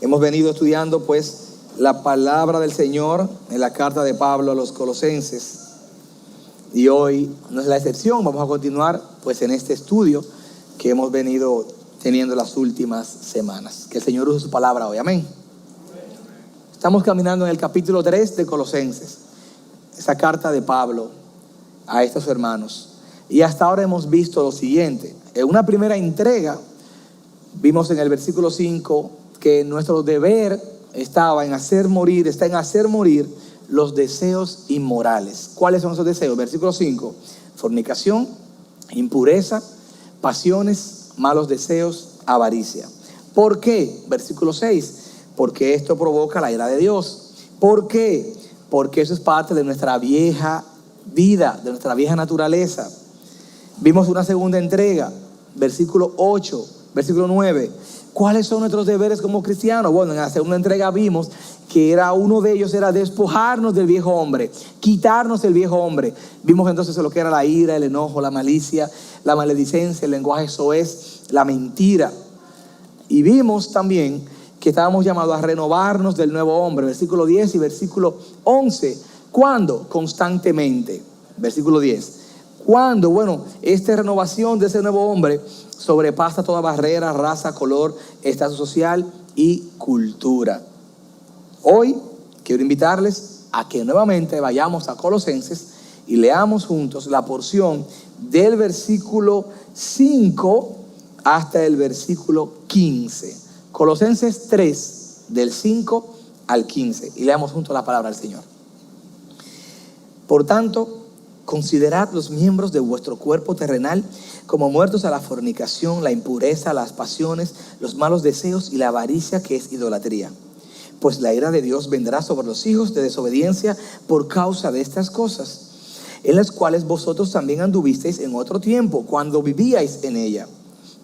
Hemos venido estudiando pues la palabra del Señor en la carta de Pablo a los Colosenses. Y hoy no es la excepción, vamos a continuar pues en este estudio que hemos venido teniendo las últimas semanas. Que el Señor use su palabra hoy, amén. Estamos caminando en el capítulo 3 de Colosenses, esa carta de Pablo a estos hermanos. Y hasta ahora hemos visto lo siguiente. En una primera entrega vimos en el versículo 5 que nuestro deber está en hacer morir los deseos inmorales. ¿Cuáles son esos deseos? Versículo 5, fornicación, impureza, pasiones, malos deseos, avaricia. ¿Por qué? Versículo 6, porque esto provoca la ira de Dios. ¿Por qué? Porque eso es parte de nuestra vieja vida, de nuestra vieja naturaleza. Vimos una segunda entrega, versículo 8, versículo 9. ¿Cuáles son nuestros deberes como cristianos? Bueno, en la segunda entrega vimos que uno de ellos era despojarnos del viejo hombre, quitarnos el viejo hombre. Vimos entonces lo que era la ira, el enojo, la malicia, la maledicencia, el lenguaje soez, la mentira. Y vimos también que estábamos llamados a renovarnos del nuevo hombre, versículo 10 y versículo 11. ¿Cuándo? Constantemente. Versículo 10. ¿Cuándo? Bueno, esta renovación de ese nuevo hombre sobrepasa toda barrera, raza, color, estatus social y cultura. Hoy quiero invitarles a que nuevamente vayamos a Colosenses y leamos juntos la porción del versículo 5 hasta el versículo 15. Colosenses 3, del 5 al 15. Y leamos juntos la palabra del Señor. Por tanto, considerad los miembros de vuestro cuerpo terrenal como muertos a la fornicación, la impureza, las pasiones, los malos deseos y la avaricia, que es idolatría. Pues la ira de Dios vendrá sobre los hijos de desobediencia por causa de estas cosas, en las cuales vosotros también anduvisteis en otro tiempo, cuando vivíais en ella.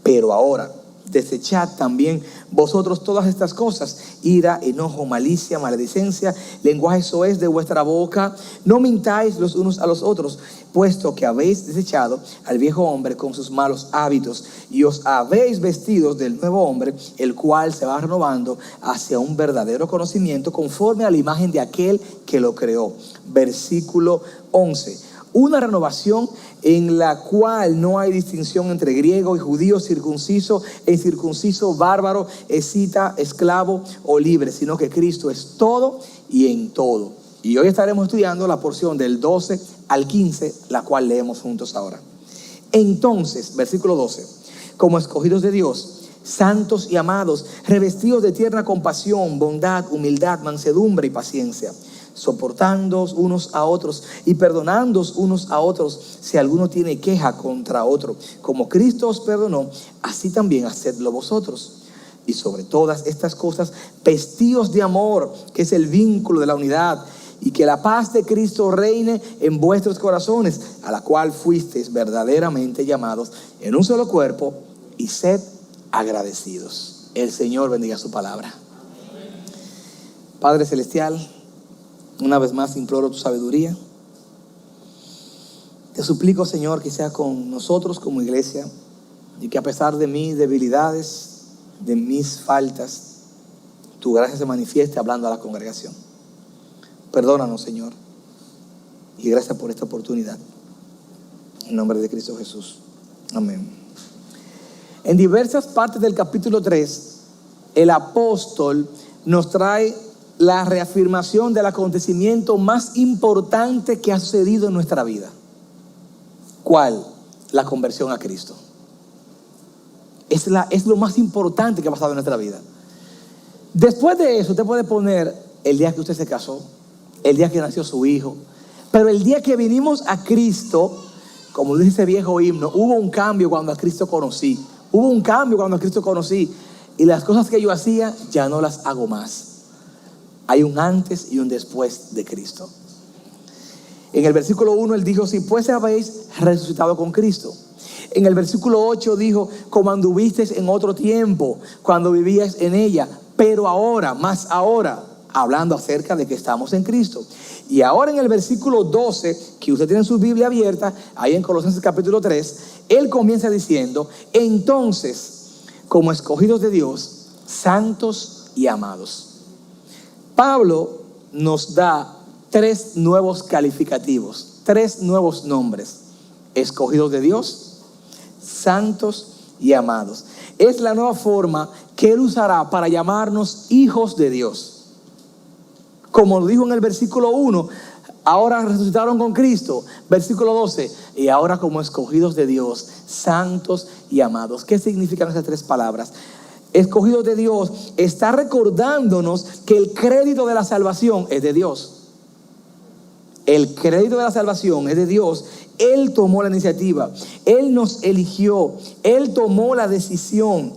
Pero ahora desechad también vosotros todas estas cosas: ira, enojo, malicia, maledicencia, lenguaje soez de vuestra boca. No mintáis los unos a los otros, puesto que habéis desechado al viejo hombre con sus malos hábitos, y os habéis vestidos del nuevo hombre, el cual se va renovando hacia un verdadero conocimiento conforme a la imagen de aquel que lo creó. Versículo 11. Una renovación en la cual no hay distinción entre griego y judío, circunciso e incircunciso, bárbaro, escita, esclavo o libre, sino que Cristo es todo y en todo. Y hoy estaremos estudiando la porción del 12 al 15, la cual leemos juntos ahora. Entonces, versículo 12, como escogidos de Dios, santos y amados, revestidos de tierna compasión, bondad, humildad, mansedumbre y paciencia, soportándoos unos a otros y perdonándoos unos a otros si alguno tiene queja contra otro. Como Cristo os perdonó, así también hacedlo vosotros. Y sobre todas estas cosas, vestidos de amor, que es el vínculo de la unidad, y que la paz de Cristo reine en vuestros corazones, a la cual fuisteis verdaderamente llamados en un solo cuerpo, y sed agradecidos. El Señor bendiga su palabra. Padre celestial, una vez más imploro tu sabiduría. Te suplico, Señor, que sea con nosotros como iglesia, y que a pesar de mis debilidades, de mis faltas, tu gracia se manifieste hablando a la congregación. Perdónanos, Señor, y gracias por esta oportunidad. En nombre de Cristo Jesús. Amén. En diversas partes del capítulo 3, el apóstol nos trae la reafirmación del acontecimiento más importante que ha sucedido en nuestra vida. ¿Cuál? La conversión a Cristo. Es lo más importante que ha pasado en nuestra vida. Después de eso, usted puede poner el día que usted se casó, el día que nació su hijo, pero el día que vinimos a Cristo, como dice ese viejo himno, hubo un cambio cuando a Cristo conocí. Hubo un cambio cuando a Cristo conocí, y las cosas que yo hacía ya no las hago más. Hay un antes y un después de Cristo. En el versículo 1 él dijo: si pues habéis resucitado con Cristo. En el versículo 8 dijo: como anduvisteis en otro tiempo, cuando vivíais en ella, pero ahora, más ahora, hablando acerca de que estamos en Cristo. Y ahora en el versículo 12, que usted tiene su Biblia abierta, ahí en Colosenses capítulo 3, él comienza diciendo: entonces, como escogidos de Dios, santos y amados. Pablo nos da 3 nuevos calificativos, 3 nuevos nombres: escogidos de Dios, santos y amados. Es la nueva forma que Él usará para llamarnos hijos de Dios. Como lo dijo en el versículo 1, ahora resucitaron con Cristo. Versículo 12, y ahora como escogidos de Dios, santos y amados. ¿Qué significan esas 3 palabras? Escogidos de Dios está recordándonos que el crédito de la salvación es de Dios. El crédito de la salvación es de Dios. Él tomó la iniciativa, Él nos eligió, Él tomó la decisión.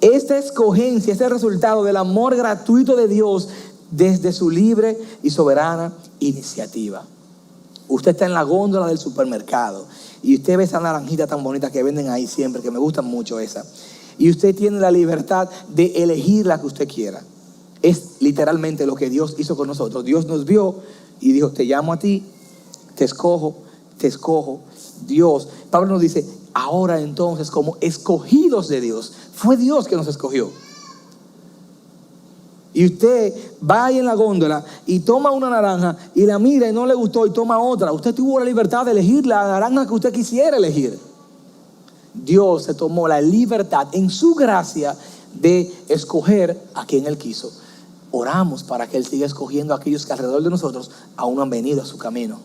Esta escogencia es el resultado del amor gratuito de Dios desde su libre y soberana iniciativa. Usted está en la góndola del supermercado y usted ve esa naranjita tan bonita que venden ahí siempre, que me gustan mucho esa, y usted tiene la libertad de elegir la que usted quiera. Es literalmente lo que Dios hizo con nosotros. Dios nos vio y dijo: te llamo a ti, te escojo. Dios, Pablo nos dice: ahora entonces, como escogidos de Dios, fue Dios que nos escogió. Y usted va ahí en la góndola y toma una naranja y la mira y no le gustó y toma otra. Usted tuvo la libertad de elegir la naranja que usted quisiera elegir. Dios se tomó la libertad en su gracia de escoger a quien Él quiso. Oramos para que Él siga escogiendo a aquellos que alrededor de nosotros aún no han venido a su camino.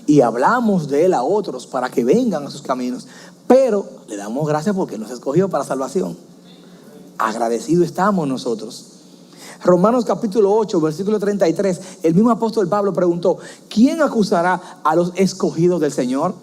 Y hablamos de Él a otros para que vengan a sus caminos. Pero le damos gracias porque nos escogió para salvación. Agradecidos estamos nosotros. Romanos capítulo 8, versículo 33. El mismo apóstol Pablo preguntó: ¿quién acusará a los escogidos del Señor?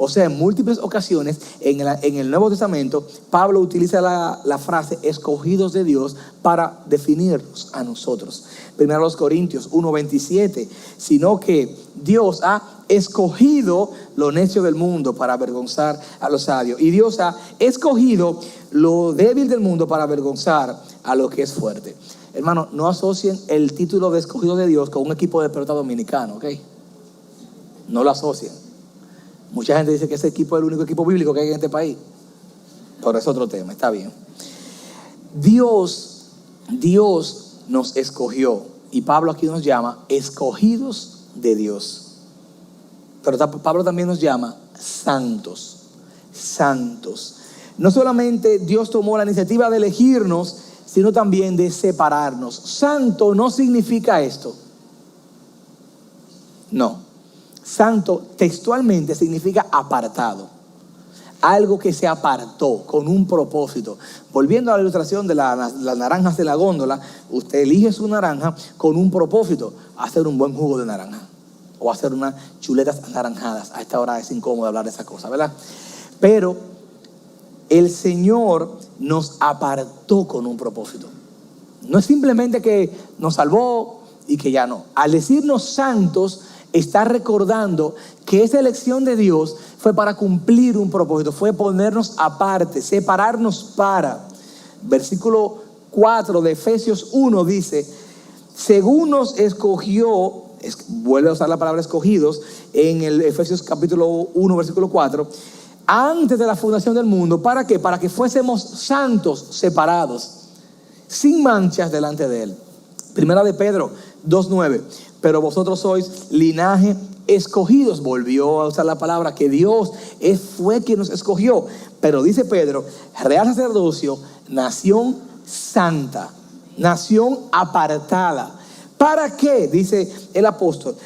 O sea, en múltiples ocasiones en el Nuevo Testamento, Pablo utiliza la frase escogidos de Dios para definirnos a nosotros. Primero los Corintios 1:27, sino que Dios ha escogido lo necio del mundo para avergonzar a los sabios. Y Dios ha escogido lo débil del mundo para avergonzar a lo que es fuerte. Hermano, no asocien el título de escogido de Dios con un equipo de pelota dominicano, ¿ok? No lo asocien. Mucha gente dice que ese equipo es el único equipo bíblico que hay en este país. Pero es otro tema, está bien. Dios nos escogió. Y Pablo aquí nos llama escogidos de Dios. Pero Pablo también nos llama santos. Santos. No solamente Dios tomó la iniciativa de elegirnos, sino también de separarnos. Santo no significa esto. No. Santo textualmente significa apartado. Algo que se apartó con un propósito. Volviendo a la ilustración de las naranjas de la góndola, usted elige su naranja con un propósito: hacer un buen jugo de naranja o hacer unas chuletas anaranjadas. A esta hora es incómodo hablar de esa cosa, ¿verdad? Pero el Señor nos apartó con un propósito. No es simplemente que nos salvó y que ya no. Al decirnos santos, está recordando que esa elección de Dios fue para cumplir un propósito, fue ponernos aparte, separarnos para. Versículo 4 de Efesios 1 dice: según nos escogió, vuelve a usar la palabra escogidos en el Efesios capítulo 1 versículo 4, antes de la fundación del mundo. ¿Para qué? Para que fuésemos santos, separados, sin manchas delante de Él. Primera de Pedro 2:9. Pero vosotros sois linaje escogidos. Volvió a usar la palabra que Dios fue quien nos escogió. Pero dice Pedro: real sacerdocio, nación santa, nación apartada. ¿Para qué? Dice el apóstol.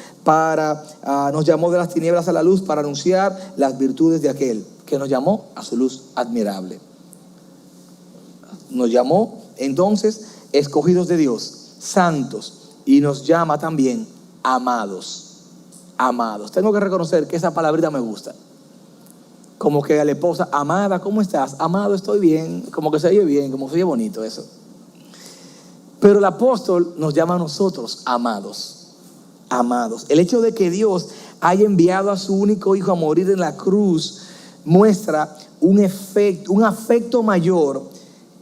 Nos llamó de las tinieblas a la luz para anunciar las virtudes de aquel que nos llamó a su luz admirable. Nos llamó entonces escogidos de Dios, santos. Y nos llama también amados. Amados. Tengo que reconocer que esa palabrita me gusta. Como que a la esposa: amada, ¿cómo estás? Amado, estoy bien. Como que se oye bien, como se oye bonito eso. Pero el apóstol nos llama a nosotros amados. Amados. El hecho de que Dios haya enviado a su único hijo a morir en la cruz muestra un afecto mayor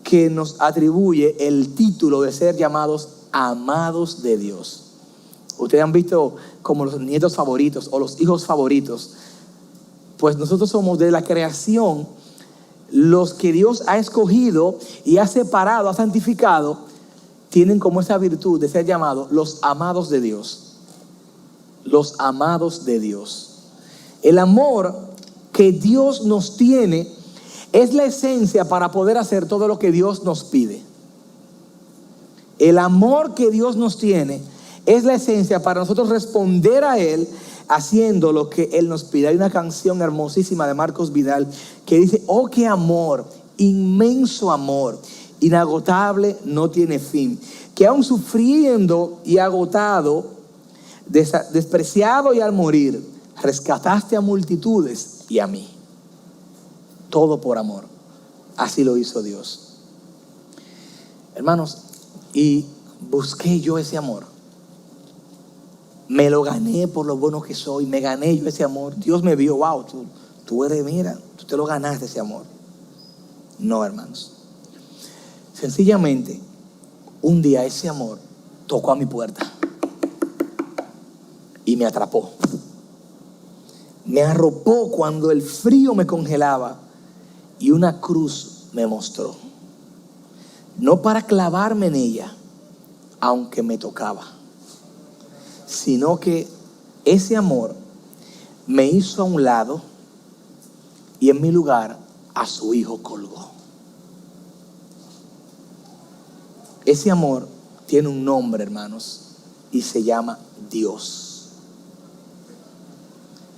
que nos atribuye el título de ser llamados amados de Dios. Ustedes han visto como los nietos favoritos o los hijos favoritos. Pues nosotros somos de la creación los que Dios ha escogido y ha separado, ha santificado tienen como esa virtud de ser llamados los amados de Dios. Los amados de Dios. El amor que Dios nos tiene es la esencia para poder hacer todo lo que Dios nos pide. El amor que Dios nos tiene es la esencia para nosotros responder a Él haciendo lo que Él nos pide. Hay una canción hermosísima de Marcos Vidal que dice: oh, qué amor, inmenso amor, inagotable, no tiene fin, que aun sufriendo y agotado, despreciado y al morir, rescataste a multitudes y a mí. Todo por amor. Así lo hizo Dios. Hermanos, y busqué yo ese amor. Me lo gané por lo bueno que soy. Me gané yo ese amor. Dios me vio: wow, tú eres, mira, tú te lo ganaste ese amor. No, hermanos. Sencillamente, un día ese amor tocó a mi puerta y me atrapó. Me arropó cuando el frío me congelaba y una cruz me mostró. No para clavarme en ella, aunque me tocaba, sino que ese amor me hizo a un lado y en mi lugar a su hijo colgó. Ese amor tiene un nombre, hermanos, y se llama Dios.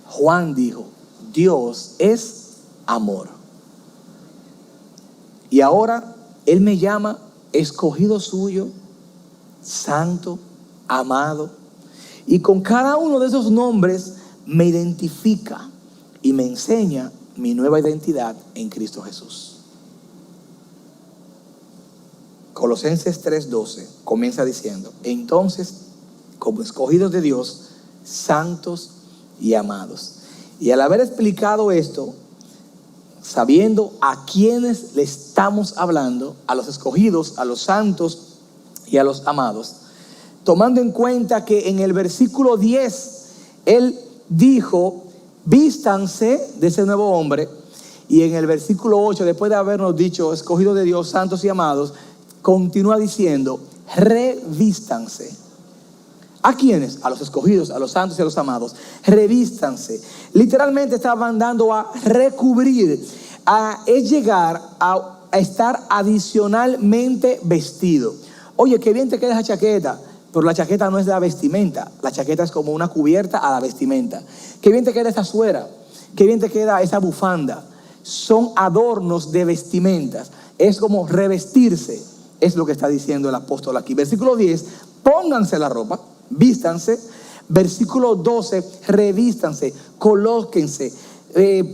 Juan dijo: Dios es amor. Y ahora Él me llama escogido suyo, santo, amado. Y con cada uno de esos nombres me identifica y me enseña mi nueva identidad en Cristo Jesús. Colosenses 3:12 comienza diciendo: entonces, como escogidos de Dios, santos y amados. Y al haber explicado esto, sabiendo a quienes le estamos hablando, a los escogidos, a los santos y a los amados, tomando en cuenta que en el versículo 10 Él dijo: vístanse de ese nuevo hombre, y en el versículo 8, después de habernos dicho escogidos de Dios, santos y amados, continúa diciendo: revístanse. ¿A quiénes? A los escogidos, a los santos y a los amados. Revístanse. Literalmente está mandando a recubrir, es llegar a estar adicionalmente vestido. Oye, qué bien te queda esa chaqueta, pero la chaqueta no es la vestimenta. La chaqueta es como una cubierta a la vestimenta. Qué bien te queda esa suera, qué bien te queda esa bufanda. Son adornos de vestimentas. Es como revestirse. Es lo que está diciendo el apóstol aquí. Versículo 10, pónganse la ropa, vístanse. Versículo 12, revístanse, colóquense,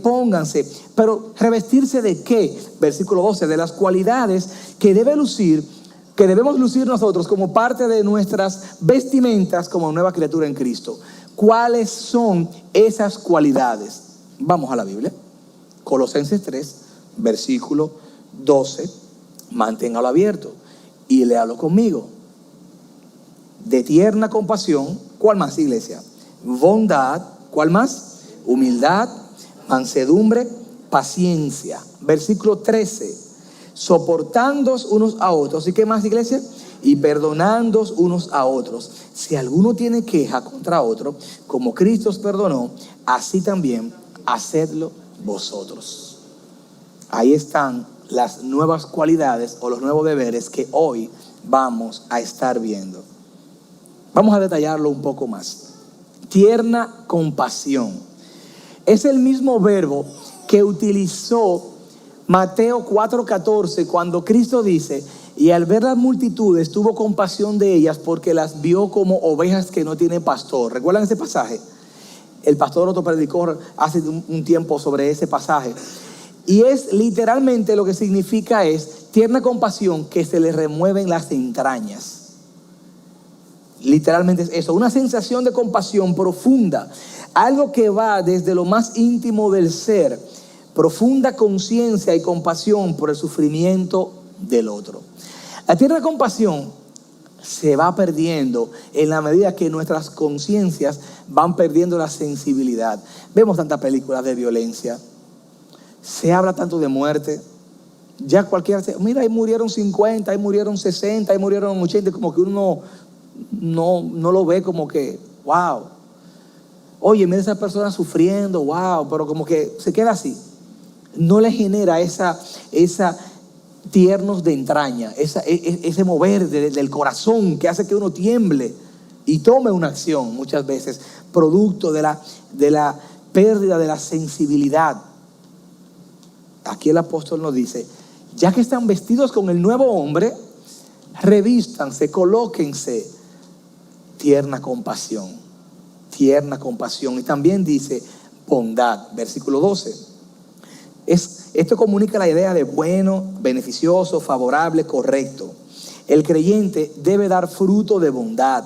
pónganse. Pero ¿revestirse de qué? Versículo 12, de las cualidades que debemos lucir nosotros como parte de nuestras vestimentas como nueva criatura en Cristo. ¿Cuáles son esas cualidades? Vamos a la Biblia. Colosenses 3, versículo 12. Manténgalo abierto y léalo conmigo. De tierna compasión. ¿Cuál más, iglesia? Bondad. ¿Cuál más? Humildad, mansedumbre, paciencia. Versículo 13. Soportándoos unos a otros. ¿Y qué más, iglesia? Y perdonándoos unos a otros. Si alguno tiene queja contra otro, como Cristo os perdonó, así también hacedlo vosotros. Ahí están las nuevas cualidades o los nuevos deberes que hoy vamos a estar viendo. Vamos a detallarlo un poco más. Tierna compasión. Es el mismo verbo que utilizó Mateo 4:14 cuando Cristo dice: y al ver las multitudes tuvo compasión de ellas porque las vio como ovejas que no tienen pastor. ¿Recuerdan ese pasaje? El pastor Otto predicó hace un tiempo sobre ese pasaje. Y es literalmente lo que significa es tierna compasión que se le remueven las entrañas. Literalmente es eso, una sensación de compasión profunda, algo que va desde lo más íntimo del ser, profunda conciencia y compasión por el sufrimiento del otro. La tierna compasión se va perdiendo en la medida que nuestras conciencias van perdiendo la sensibilidad. Vemos tantas películas de violencia, se habla tanto de muerte, Ya cualquiera, mira, ahí murieron 50, ahí murieron 60, ahí murieron 80, como que uno no lo ve como que, wow. Oye, mira esa persona sufriendo, wow, pero como que se queda así. No le genera esa tiernos de entraña, ese mover del corazón que hace que uno tiemble y tome una acción, muchas veces producto de la pérdida de la sensibilidad. Aquí el apóstol nos dice, ya que están vestidos con el nuevo hombre, revístanse, colóquense tierna compasión. Y también dice bondad, versículo 12. Esto comunica la idea de bueno, beneficioso, favorable, correcto. El creyente debe dar fruto de bondad.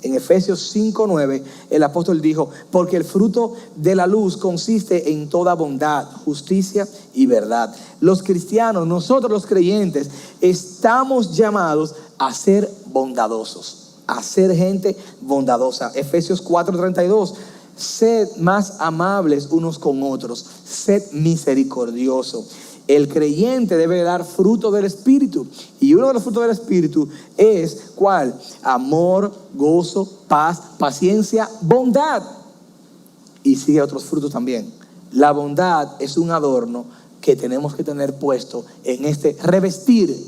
En Efesios 5:9 el apóstol dijo, porque el fruto de la luz consiste en toda bondad, justicia y verdad. Los cristianos, nosotros los creyentes, estamos llamados a ser bondadosos, a ser gente bondadosa. Efesios 4:32, sed más amables unos con otros, sed misericordioso. El creyente debe dar fruto del Espíritu. Y uno de los frutos del Espíritu es, ¿cuál? Amor, gozo, paz, paciencia, bondad. Y sigue otros frutos también. La bondad es un adorno que tenemos que tener puesto en este revestir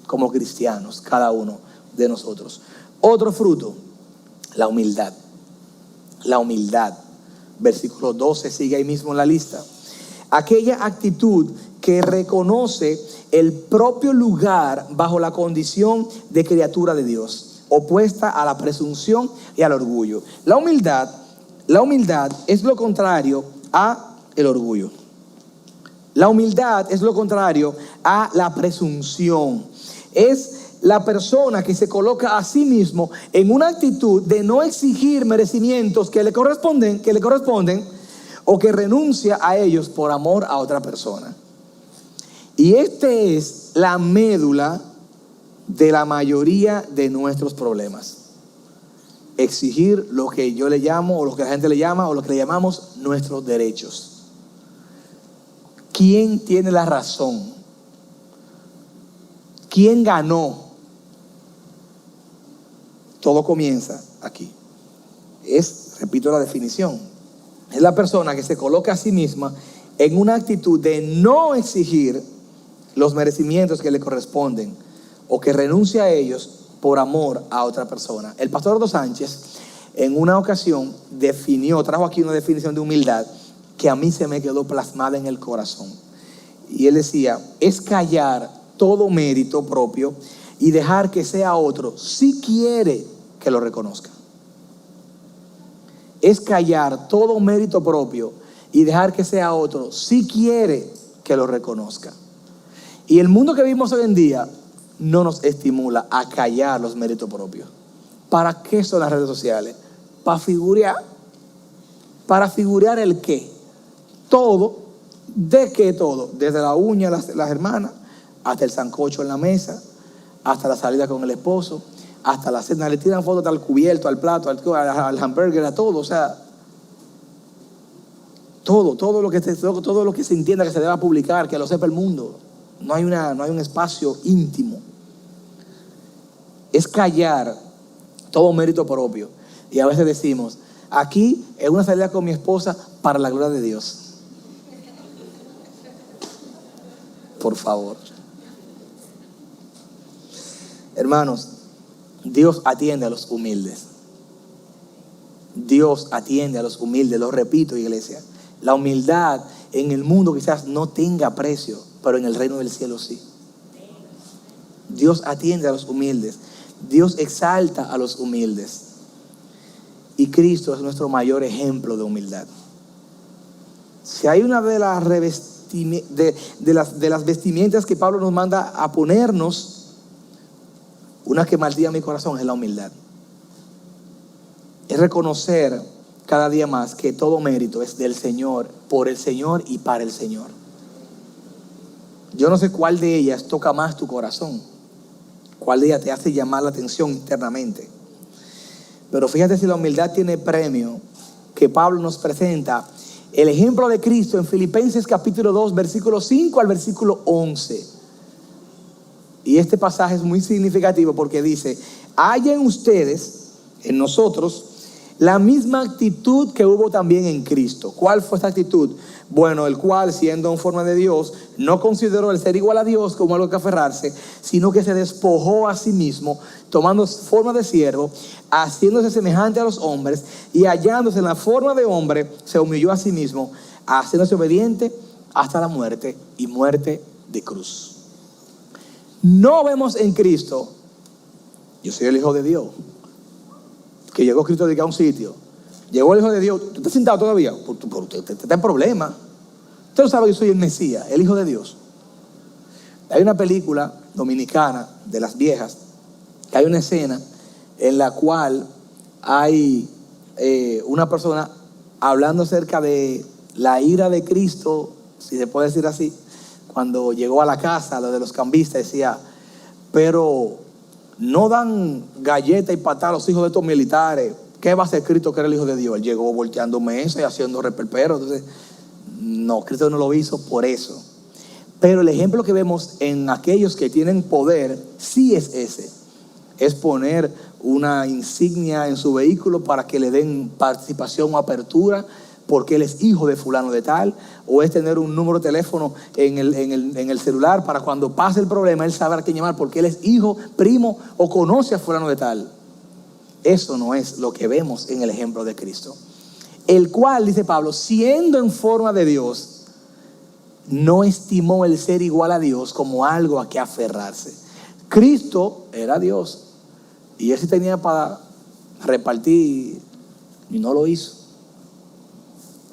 como cristianos, cada uno de nosotros. Otro fruto, la humildad. La humildad. Versículo 12 sigue ahí mismo en la lista. Aquella actitud que reconoce el propio lugar bajo la condición de criatura de Dios, opuesta a la presunción y al orgullo. La humildad es lo contrario a el orgullo. La humildad es lo contrario a la presunción. Es la persona que se coloca a sí mismo en una actitud de no exigir merecimientos que le corresponden o que renuncia a ellos por amor a otra persona. Y este es la médula de la mayoría de nuestros problemas. Exigir lo que yo le llamo, o lo que la gente le llama, o lo que le llamamos nuestros derechos. ¿Quién tiene la razón? ¿Quién ganó? Todo comienza aquí. Repito la definición, es la persona que se coloca a sí misma en una actitud de no exigir los merecimientos que le corresponden o que renuncia a ellos por amor a otra persona. El pastor Dos Sánchez en una ocasión trajo aquí una definición de humildad que a mí se me quedó plasmada en el corazón. Y él decía, es callar todo mérito propio y dejar que sea otro si quiere que lo reconozca. Es callar todo mérito propio y dejar que sea otro si quiere que lo reconozca. Y el mundo que vivimos hoy en día no nos estimula a callar los méritos propios. ¿Para qué son las redes sociales? Para figurear. ¿Para figurear el qué? Todo. ¿De qué todo? Desde la uña de las hermanas, hasta el sancocho en la mesa, hasta la salida con el esposo, hasta la cena. Le tiran fotos al cubierto, al plato, al hamburger, a todo. O sea, todo lo que se entienda que se deba publicar, que lo sepa el mundo. No hay un espacio íntimo. Es callar todo mérito propio. Y a veces decimos, aquí es una salida con mi esposa para la gloria de Dios. Por favor. Hermanos, Dios atiende a los humildes. Dios atiende a los humildes. Lo repito, iglesia. La humildad en el mundo quizás no tenga precio, pero en el reino del cielo sí. Dios atiende a los humildes. Dios exalta a los humildes. Y Cristo es nuestro mayor ejemplo de humildad. Si hay una de las vestimentas que Pablo nos manda a ponernos, una que maldiga mi corazón, es la humildad. Es reconocer cada día más que todo mérito es del Señor, por el Señor y para el Señor. Yo no sé cuál de ellas toca más tu corazón, cuál de ellas te hace llamar la atención internamente. Pero fíjate si la humildad tiene premio, que Pablo nos presenta el ejemplo de Cristo en Filipenses capítulo 2, versículo 5 al versículo 11. Y este pasaje es muy significativo porque dice: hayan ustedes en nosotros la misma actitud que hubo también en Cristo. ¿Cuál fue esta actitud? Bueno, el cual, siendo en forma de Dios, no consideró el ser igual a Dios como algo que aferrarse, sino que se despojó a sí mismo, tomando forma de siervo, haciéndose semejante a los hombres, y hallándose en la forma de hombre, se humilló a sí mismo, haciéndose obediente hasta la muerte, y muerte de cruz. No vemos en Cristo: yo soy el Hijo de Dios, que llegó Cristo a un sitio, llegó el Hijo de Dios, ¿tú estás sentado todavía? Usted está en problema. Usted no sabe que yo soy el Mesías, el Hijo de Dios. Hay una película dominicana de las viejas, que hay una escena en la cual hay una persona hablando acerca de la ira de Cristo, si se puede decir así. Cuando llegó a la casa, lo de los cambistas, decía: pero no dan galleta y patada a los hijos de estos militares. ¿Qué va a hacer Cristo, que era el Hijo de Dios? Él llegó volteando mesas y haciendo reperpero. Entonces, no, Cristo no lo hizo por eso. Pero el ejemplo que vemos en aquellos que tienen poder sí es ese: es poner una insignia en su vehículo para que le den participación o apertura, porque él es hijo de fulano de tal, o es tener un número de teléfono en el celular para cuando pase el problema él sabe a quién llamar, porque él es hijo, primo o conoce a fulano de tal. Eso no es lo que vemos en el ejemplo de Cristo, el cual, dice Pablo, siendo en forma de Dios, no estimó el ser igual a Dios como algo a que aferrarse. Cristo era Dios, y él sí tenía para repartir y no lo hizo.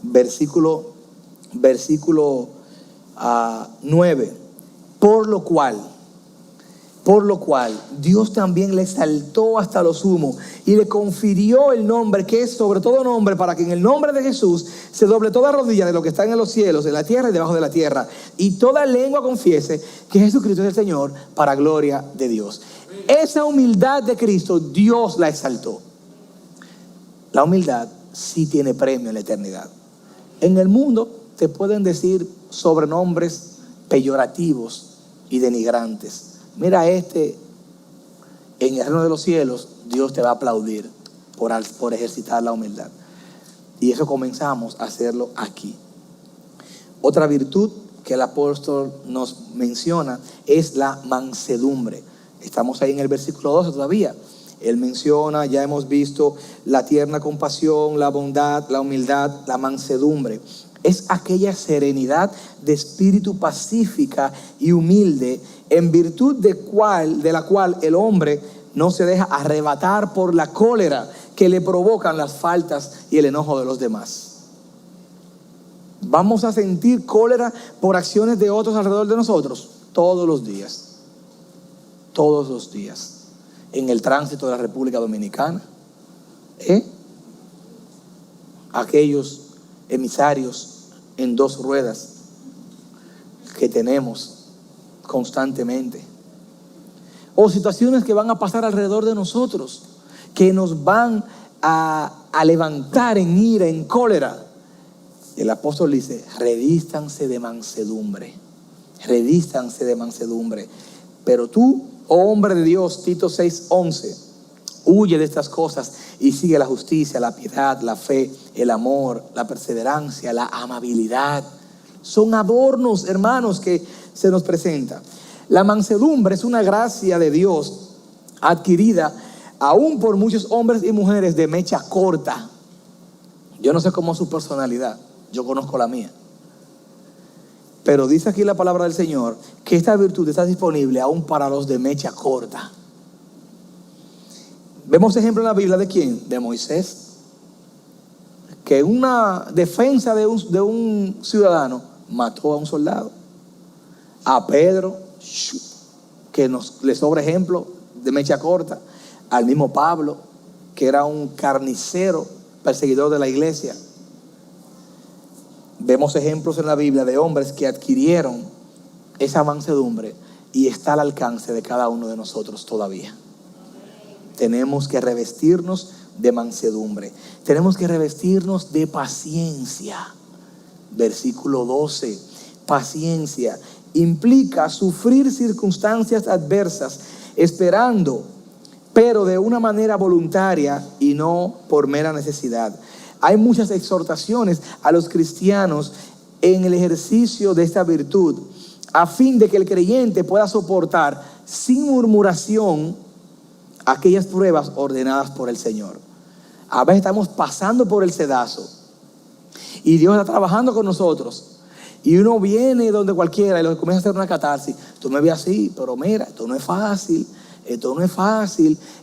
Versículo 9. Por lo cual Dios también le exaltó hasta lo sumo y le confirió el nombre que es sobre todo nombre, para que en el nombre de Jesús se doble toda rodilla de lo que están en los cielos, en la tierra y debajo de la tierra, y toda lengua confiese que Jesucristo es el Señor, para gloria de Dios. Esa humildad de Cristo, Dios la exaltó. La humildad sí tiene premio en la eternidad. En el mundo te pueden decir sobrenombres peyorativos y denigrantes. Mira, en el reino de los cielos, Dios te va a aplaudir por ejercitar la humildad. Y eso comenzamos a hacerlo aquí. Otra virtud que el apóstol nos menciona es la mansedumbre. Estamos ahí en el versículo 12 todavía. Él menciona, ya hemos visto, la tierna compasión, la bondad, la humildad, la mansedumbre. Es aquella serenidad de espíritu pacífica y humilde, en virtud de la cual el hombre no se deja arrebatar por la cólera que le provocan las faltas y el enojo de los demás. Vamos a sentir cólera por acciones de otros alrededor de nosotros todos los días. Todos los días. En el tránsito de la República Dominicana, aquellos emisarios en dos ruedas que tenemos constantemente, o situaciones que van a pasar alrededor de nosotros, que nos van a levantar en ira, en cólera. El apóstol dice: revístanse de mansedumbre, revístanse de mansedumbre. Pero tú, oh hombre de Dios, Tito 6:11, huye de estas cosas y sigue la justicia, la piedad, la fe, el amor, la perseverancia, la amabilidad. Son adornos, hermanos, que se nos presenta. La mansedumbre es una gracia de Dios adquirida aún por muchos hombres y mujeres de mecha corta. Yo no sé cómo es su personalidad, yo conozco la mía. Pero dice aquí la palabra del Señor que esta virtud está disponible aún para los de mecha corta. Vemos ejemplo en la Biblia de ¿quién? De Moisés, que en una defensa de un ciudadano mató a un soldado. A Pedro, que le sobra ejemplo de mecha corta. Al mismo Pablo, que era un carnicero, perseguidor de la iglesia. Vemos ejemplos en la Biblia de hombres que adquirieron esa mansedumbre y está al alcance de cada uno de nosotros todavía. Tenemos que revestirnos de mansedumbre. Tenemos que revestirnos de paciencia. Versículo 12. Paciencia. implica sufrir circunstancias adversas, esperando, pero de una manera voluntaria y no por mera necesidad. Hay muchas exhortaciones a los cristianos en el ejercicio de esta virtud, a fin de que el creyente pueda soportar sin murmuración aquellas pruebas ordenadas por el Señor. A veces estamos pasando por el sedazo y Dios está trabajando con nosotros. Y uno viene donde cualquiera y lo comienza a hacer una catarsis. Tú me ves así, pero mira, esto no es fácil.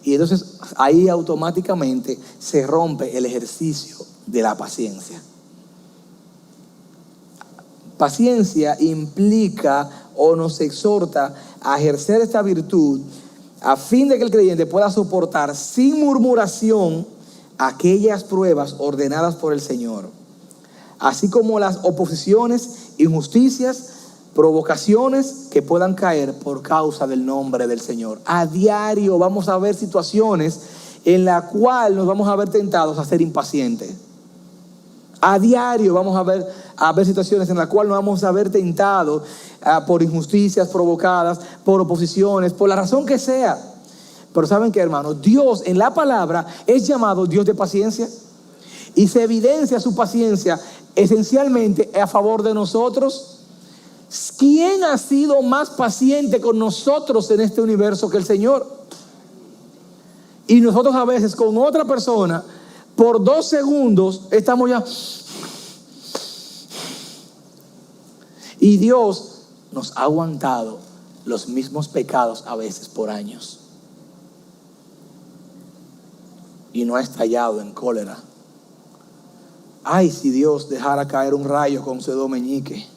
Y entonces ahí automáticamente se rompe el ejercicio de la paciencia. Paciencia implica o nos exhorta a ejercer esta virtud a fin de que el creyente pueda soportar sin murmuración aquellas pruebas ordenadas por el Señor, así como las oposiciones, injusticias, provocaciones que puedan caer por causa del nombre del Señor. A diario vamos a ver situaciones en las cuales nos vamos a ver tentados a ser impacientes. A diario vamos a ver situaciones en las cuales nos vamos a ver tentados por injusticias provocadas, por oposiciones, por la razón que sea. Pero ¿saben qué, hermanos? Dios en la palabra es llamado Dios de paciencia. Y se evidencia su paciencia esencialmente a favor de nosotros. ¿Quién ha sido más paciente con nosotros en este universo que el Señor? Y nosotros a veces con otra persona, por 2 segundos, estamos ya. Y Dios nos ha aguantado los mismos pecados a veces por años. Y no ha estallado en cólera. Ay, si Dios dejara caer un rayo con Sedó Meñique.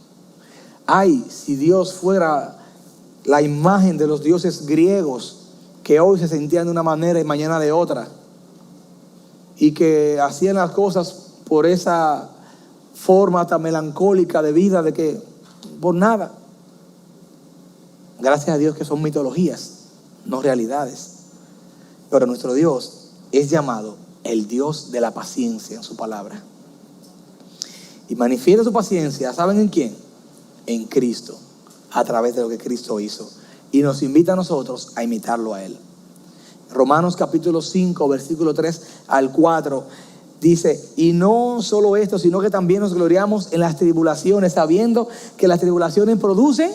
Ay, si Dios fuera la imagen de los dioses griegos que hoy se sentían de una manera y mañana de otra, y que hacían las cosas por esa forma tan melancólica de vida, de que por nada. Gracias a Dios que son mitologías, no realidades. Pero nuestro Dios es llamado el Dios de la paciencia en su palabra. Y manifiesta su paciencia, ¿saben en quién? En Cristo, a través de lo que Cristo hizo. Y nos invita a nosotros a imitarlo a Él. Romanos capítulo 5, versículo 3 al 4, dice: y no solo esto, sino que también nos gloriamos en las tribulaciones, sabiendo que las tribulaciones producen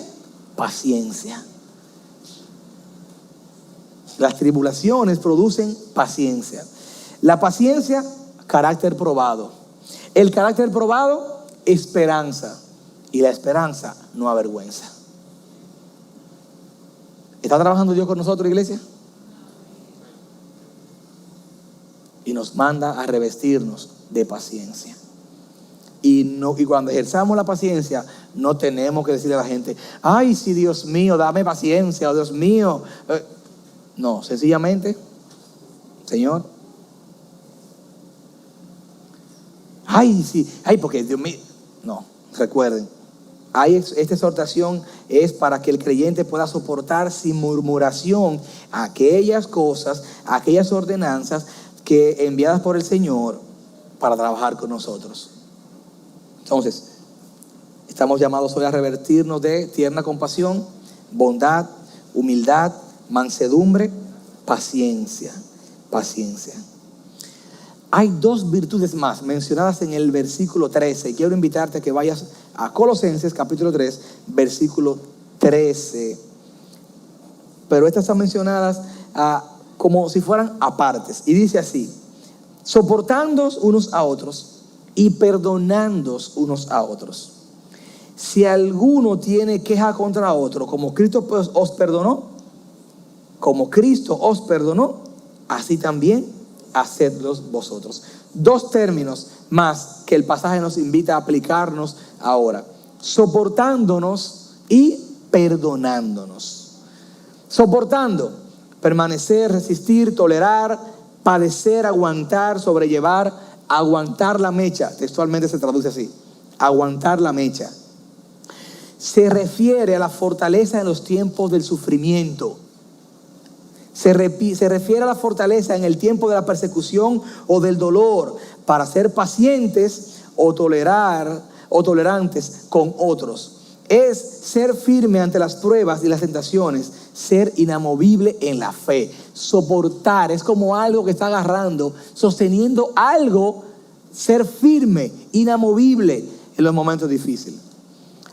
paciencia. Las tribulaciones producen paciencia. La paciencia, carácter probado. El carácter probado, esperanza. Y la esperanza no avergüenza. ¿Está trabajando Dios con nosotros, iglesia? Y nos manda a revestirnos de paciencia. Y cuando ejerzamos la paciencia, no tenemos que decirle a la gente: ay, sí, Dios mío, dame paciencia, oh Dios mío. No, sencillamente, Señor, ay, sí, ay, porque Dios mío. No, recuerden, esta exhortación es para que el creyente pueda soportar sin murmuración aquellas cosas, aquellas ordenanzas que enviadas por el Señor para trabajar con nosotros. Entonces, estamos llamados hoy a revestirnos de tierna compasión, bondad, humildad, mansedumbre, paciencia. Hay 2 virtudes más mencionadas en el versículo 13. Y quiero invitarte a que vayas a Colosenses capítulo 3, versículo 13. Pero estas están mencionadas como si fueran apartes. Y dice así: soportándoos unos a otros y perdonándoos unos a otros. Si alguno tiene queja contra otro, como Cristo os perdonó, así también hacedlos vosotros. 2 términos más que el pasaje nos invita a aplicarnos ahora: soportándonos y perdonándonos. Soportando, permanecer, resistir, tolerar, padecer, aguantar, sobrellevar, aguantar la mecha. Textualmente se traduce así: aguantar la mecha. Se refiere a la fortaleza en los tiempos del sufrimiento. Se refiere a la fortaleza en el tiempo de la persecución o del dolor, para ser pacientes o tolerantes con otros. es ser firme ante las pruebas y las tentaciones, ser inamovible en la fe. Soportar es como algo que está agarrando, sosteniendo algo, ser firme, inamovible en los momentos difíciles.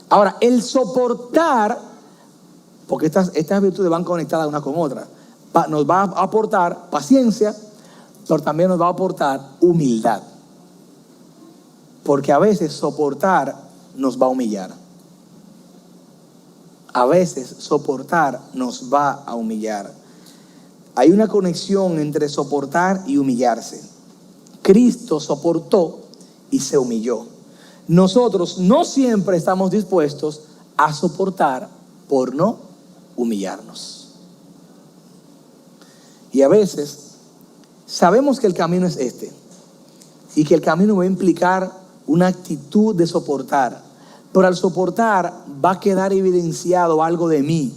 Ahora, el soportar, porque estas virtudes van conectadas una con otra, nos va a aportar paciencia, pero también nos va a aportar humildad. Porque a veces soportar nos va a humillar. A veces soportar nos va a humillar. Hay una conexión entre soportar y humillarse. Cristo soportó y se humilló. Nosotros no siempre estamos dispuestos a soportar por no humillarnos. Y a veces sabemos que el camino es este y que el camino va a implicar una actitud de soportar. Pero al soportar va a quedar evidenciado algo de mí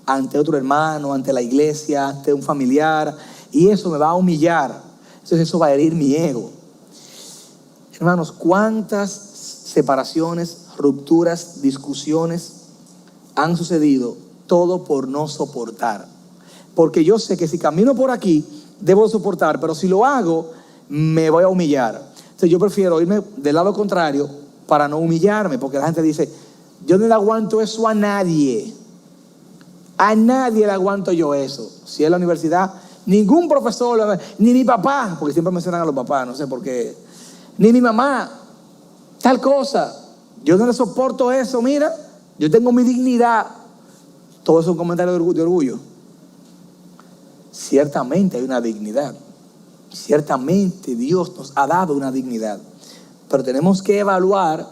ante otro hermano, ante la iglesia, ante un familiar, y eso me va a humillar. Entonces eso va a herir mi ego. Hermanos, ¿cuántas separaciones, rupturas, discusiones han sucedido? Todo por no soportar. Porque yo sé que si camino por aquí, debo soportar, pero si lo hago, me voy a humillar. Entonces yo prefiero irme del lado contrario para no humillarme, porque la gente dice, yo no le aguanto eso a nadie. A nadie le aguanto yo eso. Si es la universidad, ningún profesor, ni mi papá, porque siempre mencionan a los papás, no sé por qué, ni mi mamá, tal cosa. Yo no le soporto eso, mira, yo tengo mi dignidad. Todo eso es un comentario de orgullo. Ciertamente hay una dignidad. Ciertamente Dios nos ha dado una dignidad. Pero tenemos que evaluar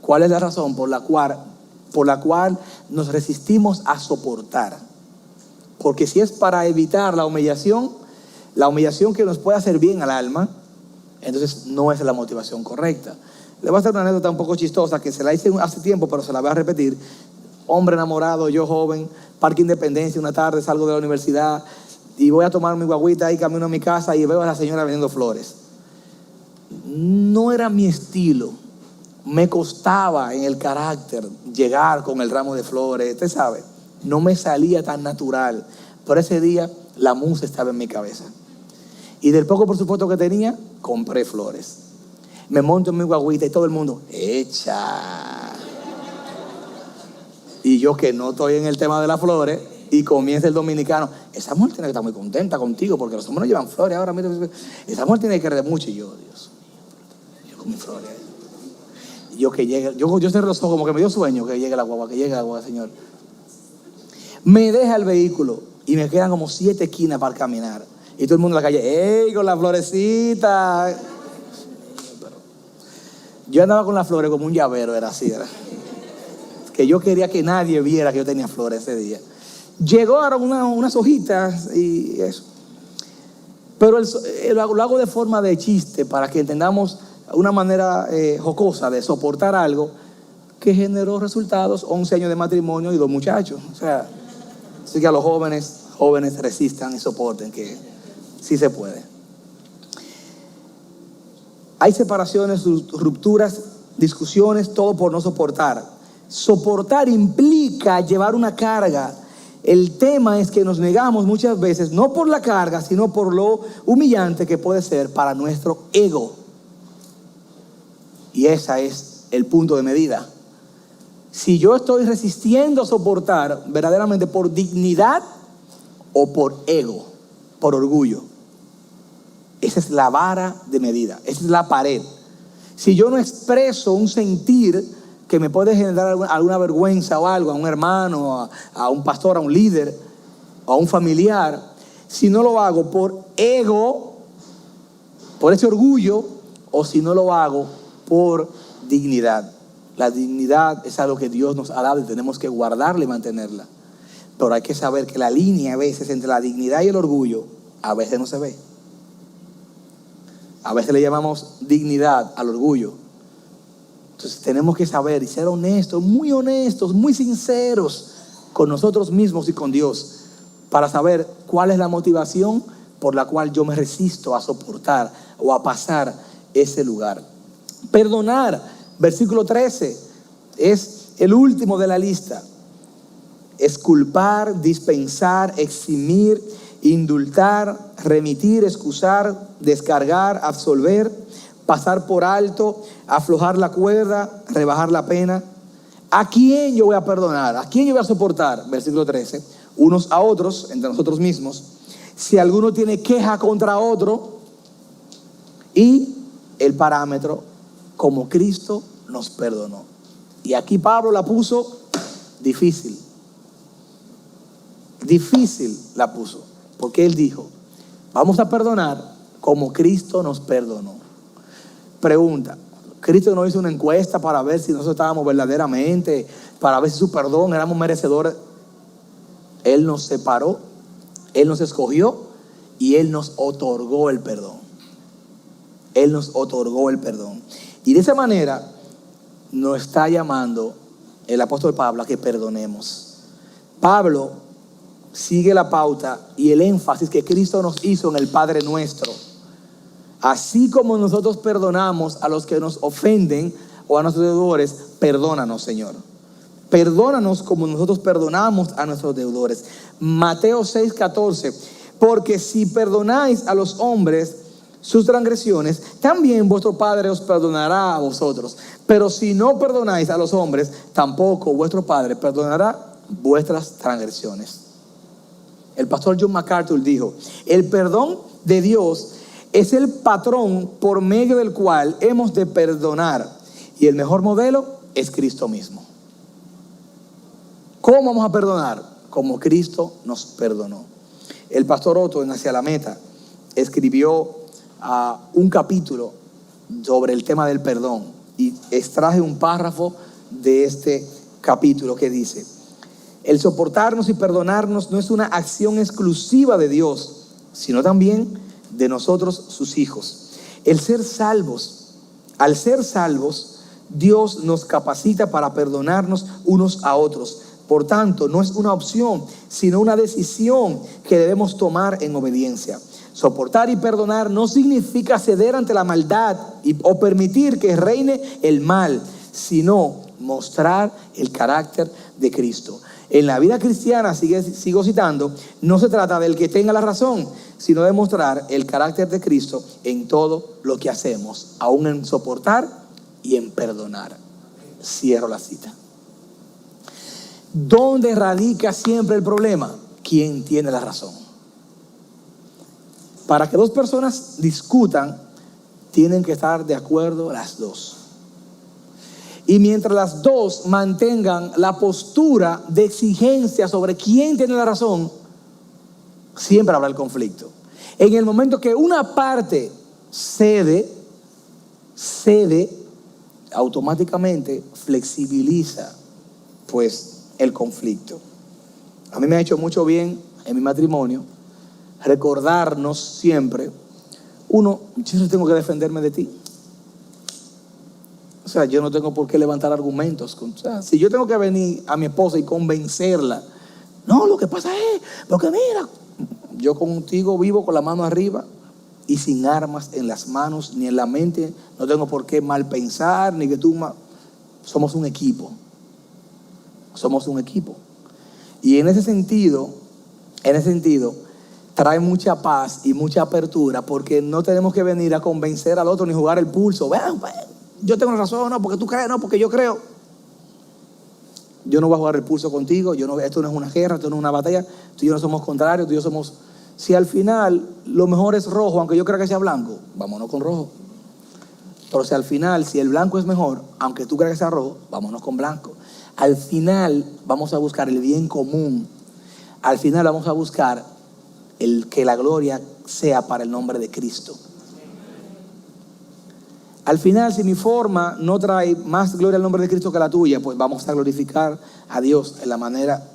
cuál es la razón por la cual nos resistimos a soportar. Porque si es para evitar la humillación que nos puede hacer bien al alma, entonces no es la motivación correcta. Le voy a hacer una anécdota un poco chistosa que se la hice hace tiempo, pero se la voy a repetir. Hombre enamorado, yo joven, Parque Independencia, una tarde salgo de la universidad y voy a tomar mi guagüita y camino a mi casa y veo a la señora vendiendo flores. No era mi estilo, me costaba en el carácter llegar con el ramo de flores, usted sabe, no me salía tan natural, pero ese día la musa estaba en mi cabeza y del poco presupuesto que tenía, compré flores, me monto en mi guagüita y todo el mundo, echa, y yo que no estoy en el tema de las flores, y comienza el dominicano, esa mujer tiene que estar muy contenta contigo porque los hombres no llevan flores ahora, mira, esa mujer tiene que querer mucho, y yo, Dios, con mis flores. Yo que llegue, yo cerré los ojos como que me dio sueño que llegue la guagua, Señor. Me deja el vehículo y me quedan como 7 esquinas para caminar. Y todo el mundo en la calle, ¡ey, con la florecita! Yo andaba con las flores como un llavero, era así, era. Que yo quería que nadie viera que yo tenía flores ese día. Llegaron unas hojitas y eso. Pero lo hago de forma de chiste para que entendamos una manera jocosa de soportar algo que generó resultados, 11 años de matrimonio y 2 muchachos. O sea, así que a los jóvenes resistan y soporten, que sí se puede. Hay separaciones, rupturas, discusiones, todo por no soportar. Soportar implica llevar una carga. El tema es que nos negamos muchas veces, no por la carga, sino por lo humillante que puede ser para nuestro ego. Y ese es el punto de medida. Si yo estoy resistiendo a soportar verdaderamente por dignidad o por ego, por orgullo. Esa es la vara de medida, esa es la pared. Si yo no expreso un sentir que me puede generar alguna vergüenza o algo, a un hermano, a un pastor, a un líder, a un familiar, si no lo hago por ego, por ese orgullo, o si no lo hago por dignidad. La dignidad es algo que Dios nos ha dado y tenemos que guardarla y mantenerla. Pero hay que saber que la línea a veces entre la dignidad y el orgullo a veces no se ve. A veces le llamamos dignidad al orgullo. Entonces tenemos que saber y ser honestos, muy sinceros con nosotros mismos y con Dios, para saber cuál es la motivación por la cual yo me resisto a soportar o a pasar ese lugar. Perdonar, versículo 13, es el último de la lista. Exculpar, dispensar, eximir, indultar, remitir, excusar, descargar, absolver, pasar por alto, aflojar la cuerda, rebajar la pena. ¿A quién yo voy a perdonar? ¿A quién yo voy a soportar? Versículo 13. Unos a otros, entre nosotros mismos. Si alguno tiene queja contra otro. Y el parámetro, como Cristo nos perdonó. Y aquí Pablo la puso difícil. Difícil la puso. Porque él dijo, vamos a perdonar como Cristo nos perdonó. Pregunta, ¿Cristo no hizo una encuesta para ver si nosotros estábamos verdaderamente, para ver si su perdón éramos merecedores? Él nos separó, Él nos escogió y Él nos otorgó el perdón. Él nos otorgó el perdón. Y de esa manera nos está llamando el apóstol Pablo a que perdonemos. Pablo sigue la pauta y el énfasis que Cristo nos hizo en el Padre Nuestro. Así como nosotros perdonamos a los que nos ofenden o a nuestros deudores, perdónanos, Señor. Perdónanos como nosotros perdonamos a nuestros deudores. Mateo 6:14. Porque si perdonáis a los hombres sus transgresiones, también vuestro Padre os perdonará a vosotros. Pero si no perdonáis a los hombres, tampoco vuestro Padre perdonará vuestras transgresiones. El pastor John MacArthur dijo, el perdón de Dios es el patrón por medio del cual hemos de perdonar. Y el mejor modelo es Cristo mismo. ¿Cómo vamos a perdonar? Como Cristo nos perdonó. El pastor Otto en Hacia la Meta escribió un capítulo sobre el tema del perdón. Y extraje un párrafo de este capítulo que dice: el soportarnos y perdonarnos no es una acción exclusiva de Dios, sino también de nosotros sus hijos. Al ser salvos, Dios nos capacita para perdonarnos unos a otros. Por tanto, no es una opción, sino una decisión que debemos tomar en obediencia. Soportar y perdonar no significa ceder ante la maldad o permitir que reine el mal, sino mostrar el carácter de Cristo. En la vida cristiana, sigo citando, no se trata del que tenga la razón, sino de mostrar el carácter de Cristo en todo lo que hacemos, aún en soportar y en perdonar. Cierro la cita. ¿Dónde radica siempre el problema? ¿Quién tiene la razón? Para que dos personas discutan, tienen que estar de acuerdo las dos. Y mientras las dos mantengan la postura de exigencia sobre quién tiene la razón, siempre habrá el conflicto. En el momento que una parte cede, automáticamente flexibiliza pues el conflicto. A mí me ha hecho mucho bien en mi matrimonio recordarnos siempre, uno, yo tengo que defenderme de ti. O sea, yo no tengo por qué levantar argumentos. O sea, si yo tengo que venir a mi esposa y convencerla, no, lo que pasa es, porque mira, yo contigo vivo con la mano arriba y sin armas en las manos ni en la mente, no tengo por qué mal pensar, ni que tú somos un equipo. Somos un equipo. Y en ese sentido, trae mucha paz y mucha apertura, porque no tenemos que venir a convencer al otro ni jugar el pulso. Bueno, yo tengo razón, no, porque tú crees, no, porque yo creo. Yo no voy a jugar el pulso contigo, esto no es una guerra, esto no es una batalla, tú y yo no somos contrarios, tú y yo somos... Si al final lo mejor es rojo, aunque yo crea que sea blanco, vámonos con rojo. Pero si al final, si el blanco es mejor, aunque tú creas que sea rojo, vámonos con blanco. Al final vamos a buscar el bien común. Al final vamos a buscar que la gloria sea para el nombre de Cristo. Al final, si mi forma no trae más gloria al nombre de Cristo que la tuya, pues vamos a glorificar a Dios en la manera,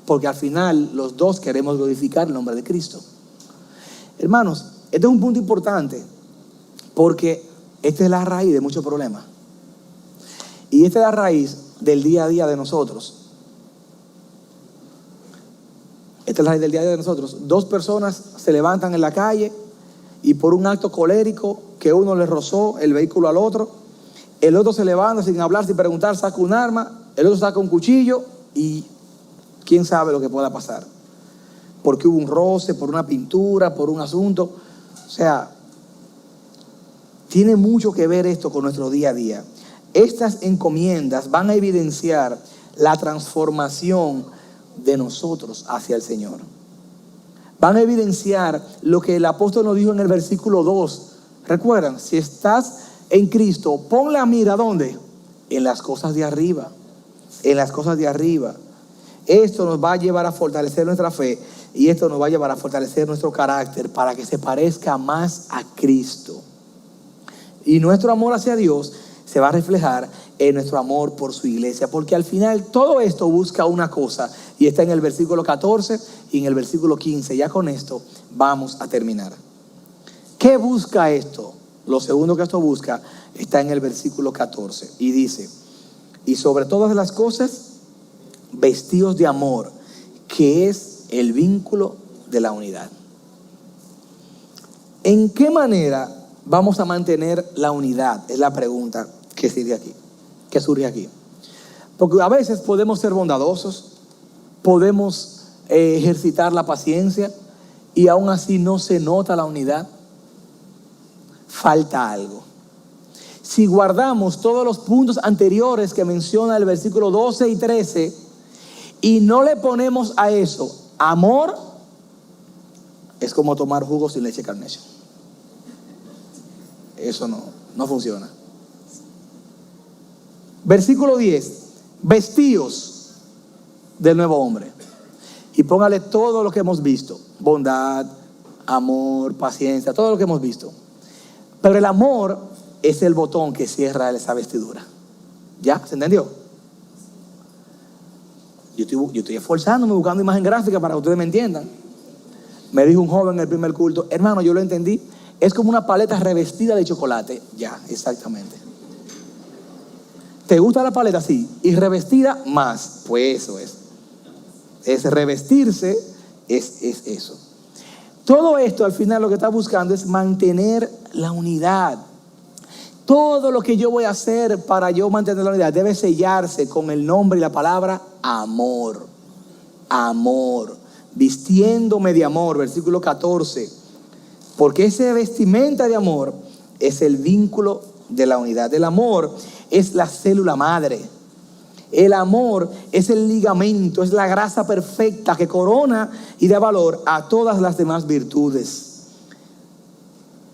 porque al final los dos queremos glorificar el nombre de Cristo. Hermanos, este es un punto importante, porque esta es la raíz de muchos problemas. Y esta es la raíz del día a día de nosotros. Esta es la raíz del día a día de nosotros. Dos personas se levantan en la calle y por un acto colérico que uno le rozó el vehículo al otro, el otro se levanta sin hablar, sin preguntar, saca un arma el otro saca un cuchillo y quién sabe lo que pueda pasar. Porque hubo un roce, por una pintura, por un asunto. O sea, tiene mucho que ver esto con nuestro día a día. Estas encomiendas van a evidenciar la transformación de nosotros hacia el Señor. Van a evidenciar lo que el apóstol nos dijo en el versículo 2. Recuerdan, si estás en Cristo, pon la mira ¿dónde? En las cosas de arriba. En las cosas de arriba. Esto nos va a llevar a fortalecer nuestra fe y esto nos va a llevar a fortalecer nuestro carácter para que se parezca más a Cristo. Y nuestro amor hacia Dios se va a reflejar en nuestro amor por su iglesia, porque al final todo esto busca una cosa y está en el versículo 14 y en el versículo 15. Ya con esto vamos a terminar. ¿Qué busca esto? Lo segundo que esto busca está en el versículo 14 y dice: y sobre todas las cosas vestidos de amor, que es el vínculo de la unidad. ¿En qué manera vamos a mantener la unidad? Es la pregunta que surge aquí. Porque a veces podemos ser bondadosos, podemos ejercitar la paciencia y aún así no se nota la unidad. Falta algo. Si guardamos todos los puntos anteriores que menciona el versículo 12 y 13 y no le ponemos a eso amor, es como tomar jugo sin leche Carnation. Eso no funciona. Versículo 10: vestíos del nuevo hombre. Y póngale todo lo que hemos visto: bondad, amor, paciencia, todo lo que hemos visto. Pero el amor es el botón que cierra esa vestidura. ¿Ya? ¿Se entendió? Yo estoy esforzándome buscando imagen gráfica para que ustedes me entiendan. Me dijo un joven en el primer culto: hermano, yo lo entendí. Es como una paleta revestida de chocolate. Ya, exactamente. ¿Te gusta la paleta? Sí. ¿Y revestida? Más. Pues eso es. Es revestirse, es eso. Todo esto al final lo que está buscando es mantener la unidad. Todo lo que yo voy a hacer para yo mantener la unidad debe sellarse con el nombre y la palabra amor. Amor. Vistiéndome de amor. Versículo 14. Porque ese vestimenta de amor es el vínculo de la unidad. El amor es la célula madre. El amor es el ligamento, es la grasa perfecta que corona y da valor a todas las demás virtudes.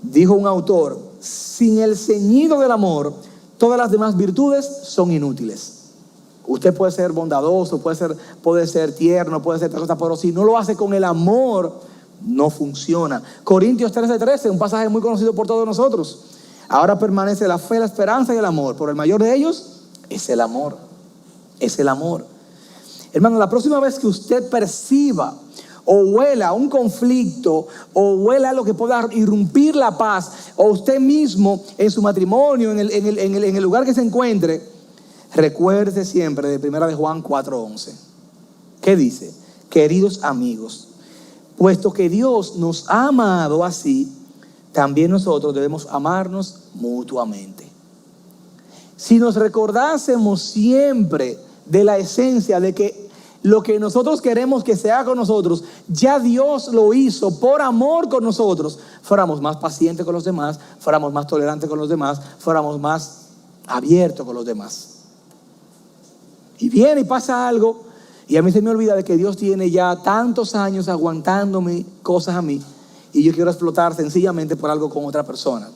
Dijo un autor: sin el ceñido del amor, todas las demás virtudes son inútiles. Usted puede ser bondadoso, puede ser tierno, puede ser otra cosa, pero si no lo hace con el amor, no funciona. Corintios 13:13, un pasaje muy conocido por todos nosotros. Ahora permanece la fe, la esperanza y el amor, pero el mayor de ellos es el amor. Es el amor. Hermano, la próxima vez que usted perciba o huela un conflicto o huela lo que pueda irrumpir la paz, o usted mismo en su matrimonio, en el lugar que se encuentre, recuerde siempre de 1 de Juan 4:11. ¿Qué dice? Queridos amigos, puesto que Dios nos ha amado así, también nosotros debemos amarnos mutuamente. Si nos recordásemos siempre de la esencia de que lo que nosotros queremos que se haga con nosotros, ya Dios lo hizo por amor con nosotros, fuéramos más pacientes con los demás, fuéramos más tolerantes con los demás, fuéramos más abiertos con los demás. Y viene y pasa algo, y a mí se me olvida de que Dios tiene ya tantos años aguantándome cosas a mí, y yo quiero explotar sencillamente por algo con otra persona.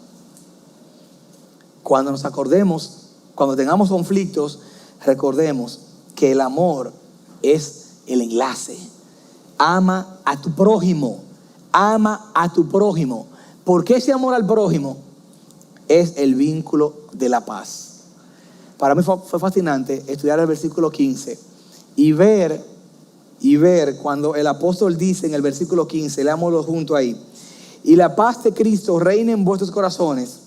Cuando nos acordemos, cuando tengamos conflictos, recordemos que el amor es el enlace. Ama a tu prójimo. Ama a tu prójimo. Porque ese amor al prójimo es el vínculo de la paz. Para mí fue fascinante estudiar el versículo 15 y ver cuando el apóstol dice en el versículo 15, leámoslo junto ahí: y la paz de Cristo reine en vuestros corazones,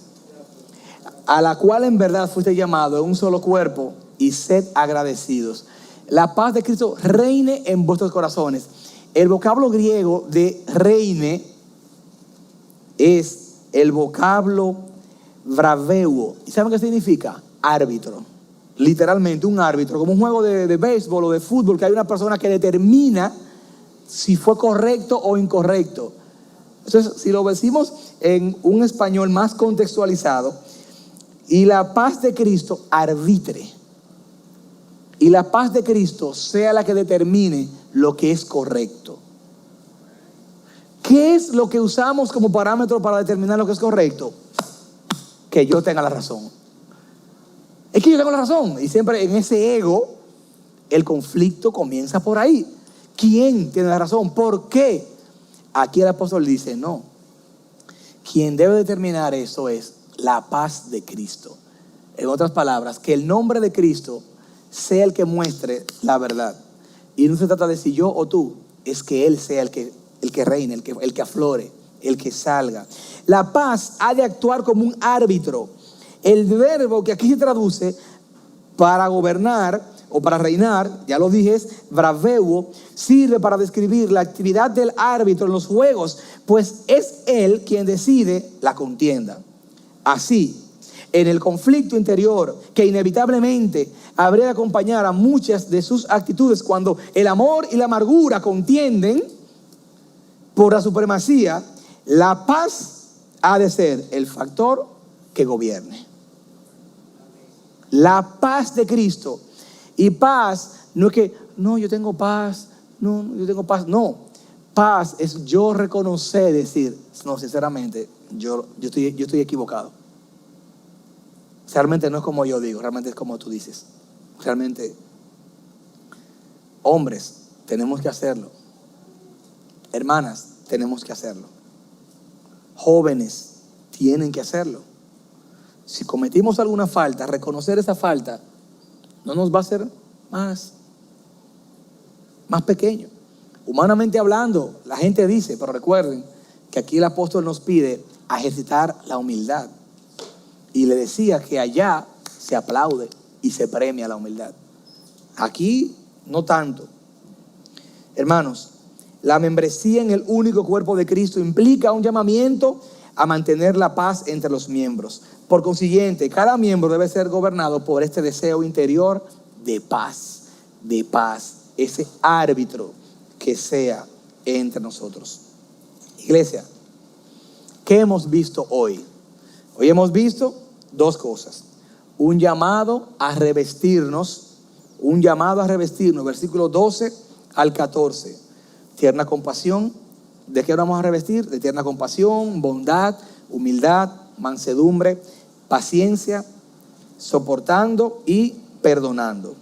a la cual en verdad fuiste llamado en un solo cuerpo, y sed agradecidos. La paz de Cristo reine en vuestros corazones. El vocablo griego de reine es el vocablo braveuo. ¿Y saben qué significa? Árbitro. literalmente un árbitro, como un juego de béisbol o de fútbol, que hay una persona que determina si fue correcto o incorrecto. Entonces, si lo decimos en un español más contextualizado, y la paz de Cristo arbitre, y la paz de Cristo sea la que determine lo que es correcto. ¿Qué es lo que usamos como parámetro para determinar lo que es correcto? Que yo tenga la razón. Es que yo tengo la razón. Y siempre en ese ego, el conflicto comienza por ahí. ¿Quién tiene la razón? ¿Por qué? Aquí el apóstol dice, no. Quien debe determinar eso es la paz de Cristo. En otras palabras, que el nombre de Cristo sea el que muestre la verdad. Y no se trata de si yo o tú, es que Él sea el que reine, el que aflore, el que salga. La paz ha de actuar como un árbitro. El verbo que aquí se traduce para gobernar o para reinar, ya lo dije, es braveuo, sirve para describir la actividad del árbitro en los juegos, pues es él quien decide la contienda. Así, en el conflicto interior que inevitablemente habría de acompañar a muchas de sus actitudes cuando el amor y la amargura contienden por la supremacía, la paz ha de ser el factor que gobierne. La paz de Cristo. Y paz no es que, no, yo tengo paz, no, yo tengo paz. No, paz es yo reconocer, decir, no, sinceramente, yo estoy equivocado. Realmente no es como yo digo, realmente es como tú dices. Realmente, hombres, tenemos que hacerlo. Hermanas, tenemos que hacerlo. Jóvenes, tienen que hacerlo. Si cometimos alguna falta, reconocer esa falta no nos va a hacer más pequeño. Humanamente hablando, la gente dice, pero recuerden que aquí el apóstol nos pide a ejercitar la humildad. Y le decía que allá se aplaude y se premia la humildad. Aquí no tanto. Hermanos, la membresía en el único cuerpo de Cristo implica un llamamiento a mantener la paz entre los miembros. Por consiguiente, cada miembro debe ser gobernado por este deseo interior de paz, ese árbitro que sea entre nosotros. Iglesia, ¿qué hemos visto hoy? Hoy hemos visto dos cosas. Un llamado a revestirnos, versículos 12 al 14. Tierna compasión. ¿De qué vamos a revestir? De tierna compasión, bondad, humildad, mansedumbre, paciencia, soportando y perdonando.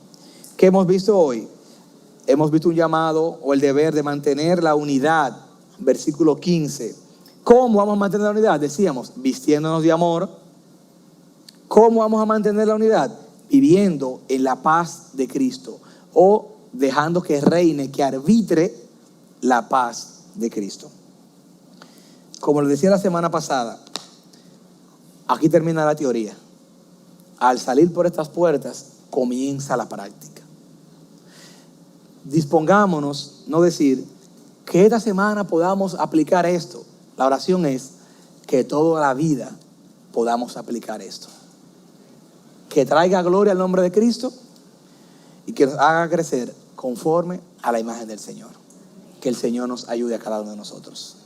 ¿Qué hemos visto hoy? Hemos visto un llamado o el deber de mantener la unidad. Versículo 15. ¿Cómo vamos a mantener la unidad? Decíamos, vistiéndonos de amor. ¿Cómo vamos a mantener la unidad? Viviendo en la paz de Cristo o dejando que reine, que arbitre la paz de Cristo. Como les decía la semana pasada, aquí termina la teoría. Al salir por estas puertas comienza la práctica. Dispongámonos, no decir que esta semana podamos aplicar esto. La oración es que toda la vida podamos aplicar esto. Que traiga gloria al nombre de Cristo y que nos haga crecer conforme a la imagen del Señor. Que el Señor nos ayude a cada uno de nosotros.